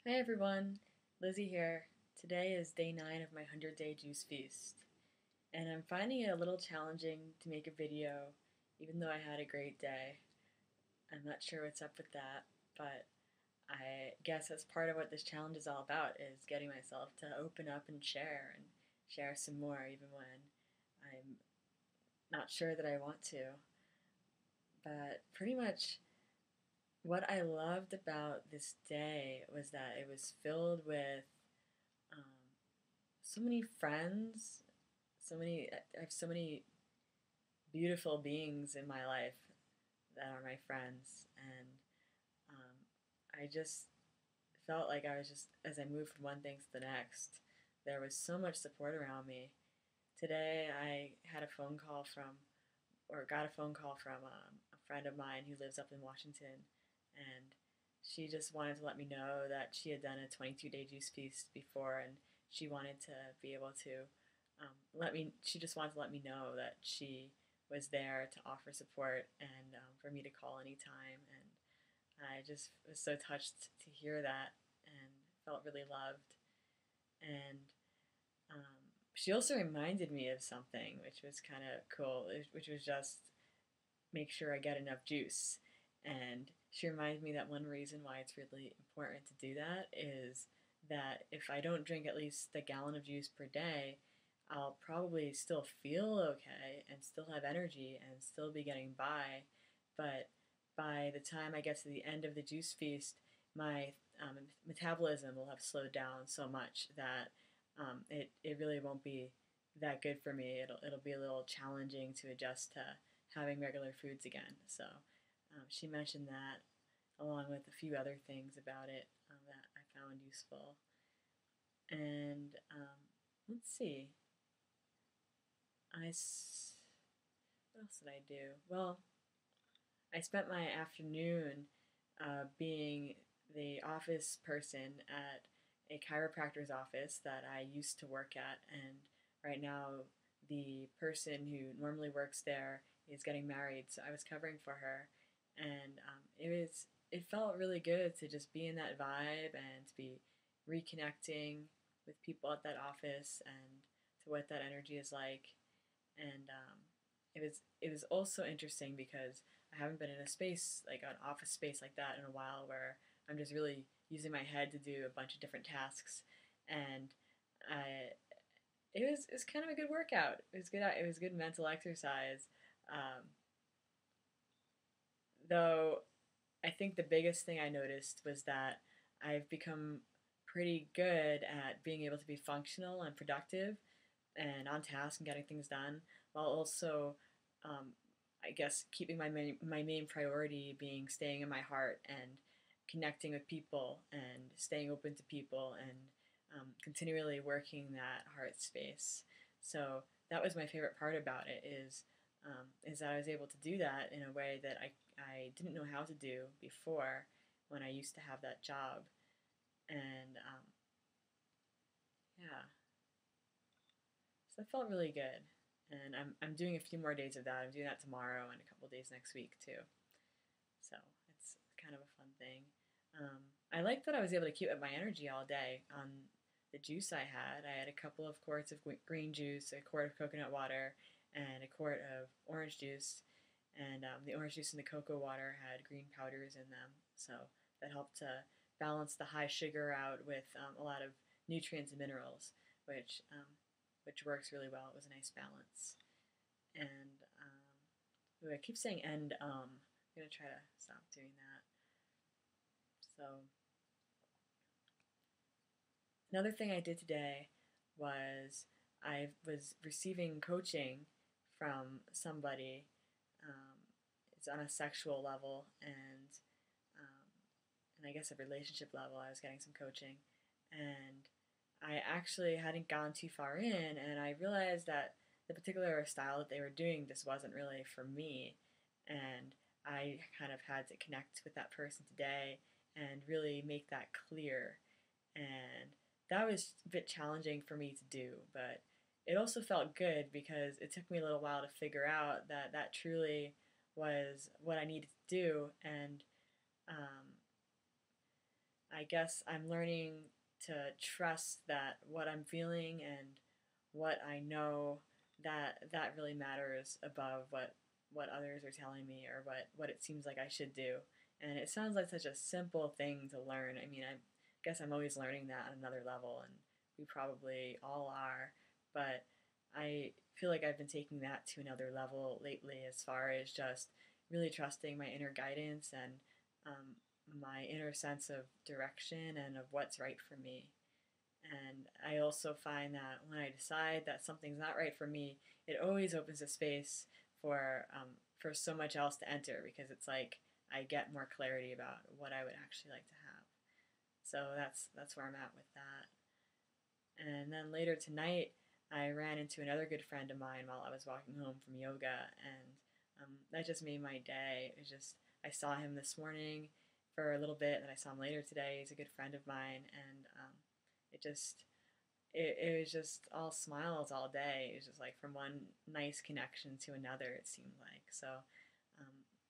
Hi everyone, Lizzie here. Today is day 9 of my 100-day juice feast, and I'm finding it a little challenging to make a video even though I had a great day. I'm not sure what's up with that, but I guess that's part of what this challenge is all about, is getting myself to open up and share some more even when I'm not sure that I want to. But pretty much what I loved about this day was that it was filled with um, so many friends, I have so many beautiful beings in my life that are my friends, and I just felt like I was just, as I moved from one thing to the next, there was so much support around me. Today I had a phone call from, or got a phone call from a friend of mine who lives up in Washington, and she just wanted to let me know that she had done a 22-day juice feast before, and she wanted to be able to she just wanted to let me know that she was there to offer support and for me to call anytime. And I just was so touched to hear that and felt really loved. And she also reminded me of something, which was kind of cool, which was just make sure I get enough juice. And she reminded me that one reason why it's really important to do that is that if I don't drink at least a gallon of juice per day, I'll probably still feel okay and still have energy and still be getting by. But by the time I get to the end of the juice feast, my metabolism will have slowed down so much that it really won't be that good for me. It'll be a little challenging to adjust to having regular foods again. So she mentioned that along with a few other things about it that I found useful. And let's see, what else did I do? Well, I spent my afternoon being the office person at a chiropractor's office that I used to work at, and right now the person who normally works there is getting married, so I was covering for her, and it felt really good to just be in that vibe and to be reconnecting with people at that office and to what that energy is like, and it was also interesting because I haven't been in a space like an office space like that in a while where I'm just really using my head to do a bunch of different tasks, and I it was kind of a good workout. It was good. It was good mental exercise. Um, though I think the biggest thing I noticed was that I've become pretty good at being able to be functional and productive and on task and getting things done, while also, um, I guess, keeping my main priority being staying in my heart and connecting with people and staying open to people and continually working that heart space. So that was my favorite part about it is that I was able to do that in a way that I didn't know how to do before when I used to have that job. And yeah, so that felt really good. And I'm doing a few more days of that. I'm doing that tomorrow and a couple days next week too. So it's kind of a fun thing. I like that I was able to keep up my energy all day on the juice I had. I had a couple of quarts of green juice, a quart of coconut water, and a quart of orange juice. And the orange juice and the cocoa water had green powders in them. So that helped to balance the high sugar out with a lot of nutrients and minerals, which which works really well. It was a nice balance. And ooh, I keep saying and I'm gonna try to stop doing that. So another thing I did today was I was receiving coaching from somebody. Um, it's on a sexual level um, and I guess a relationship level. I was getting some coaching, and I actually hadn't gone too far in, and I realized that the particular style that they were doing just wasn't really for me, and I kind of had to connect with that person today and really make that clear, and that was a bit challenging for me to do, but it also felt good because it took me a little while to figure out that that truly was what I needed to do, and um, I guess I'm learning to trust that what I'm feeling and what I know, that really matters above what others are telling me or what it seems like I should do. And it sounds like such a simple thing to learn. I mean, I guess I'm always learning that on another level, and we probably all are. But I feel like I've been taking that to another level lately as far as just really trusting my inner guidance and um, my inner sense of direction and of what's right for me. And I also find that when I decide that something's not right for me, it always opens a space for so much else to enter, because it's like I get more clarity about what I would actually like to have. So that's where I'm at with that. And then later tonight, I ran into another good friend of mine while I was walking home from yoga, and that just made my day. It was just I saw him this morning for a little bit, and then I saw him later today. He's a good friend of mine, and it just it was just all smiles all day. It was just like from one nice connection to another, it seemed like. So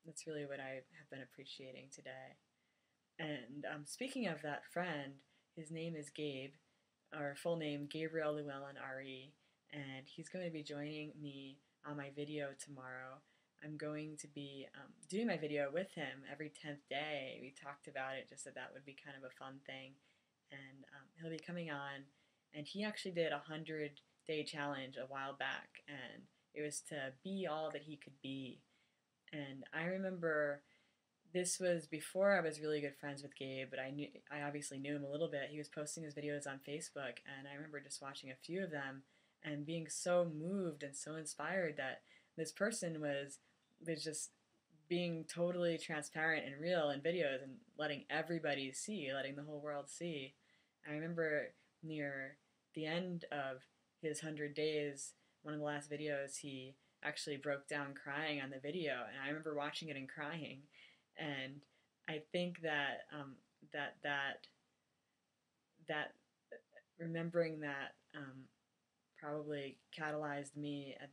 that's really what I have been appreciating today. And speaking of that friend, his name is Gabe, or full name Gabriel Llewellyn Re, and he's going to be joining me on my video tomorrow. I'm going to be doing my video with him every 10th day. We talked about it, just that that would be kind of a fun thing. And he'll be coming on, and he actually did a 100-day challenge a while back, and it was to be all that he could be. And I remember this was before I was really good friends with Gabe, but I obviously knew him a little bit. He was posting his videos on Facebook, and I remember just watching a few of them and being so moved and so inspired that this person was just being totally transparent and real in videos and letting everybody see, letting the whole world see. I remember near the end of his 100 days, one of the last videos, he actually broke down crying on the video, and I remember watching it and crying. And I think that that that remembering that probably catalyzed me at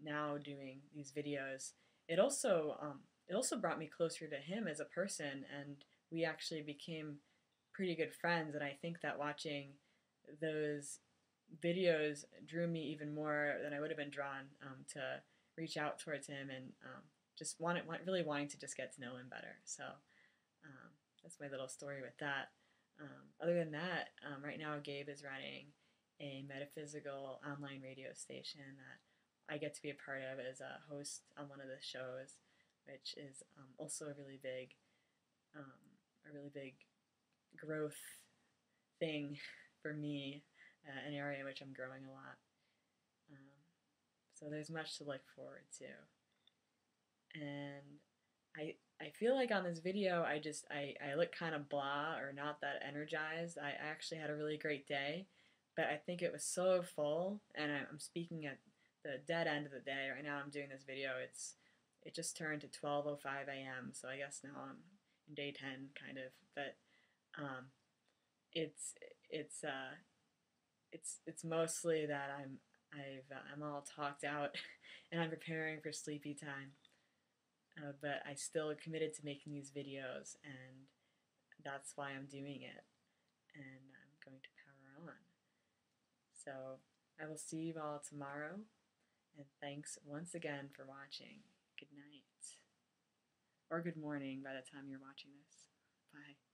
now doing these videos. It also brought me closer to him as a person, and we actually became pretty good friends. And I think that watching those videos drew me even more than I would have been drawn to reach out towards him and just really wanting to just get to know him better. So that's my little story with that. Other than that, right now Gabe is running a metaphysical online radio station that I get to be a part of as a host on one of the shows, which is also um, a really big growth thing for me, an area in which I'm growing a lot. Um, so there's much to look forward to. And I feel like on this video I look kind of blah or not that energized. I actually had a really great day, but I think it was so full, and I'm speaking at the dead end of the day right now. I'm doing this video. It just turned to 12:05 a.m. So I guess now I'm in day 10 kind of, but um, it's it's uh, it's mostly that I'm all talked out and I'm preparing for sleepy time. But I still committed to making these videos, and that's why I'm doing it. And I'm going to power on. So I will see you all tomorrow, and thanks once again for watching. Good night. Or good morning by the time you're watching this. Bye.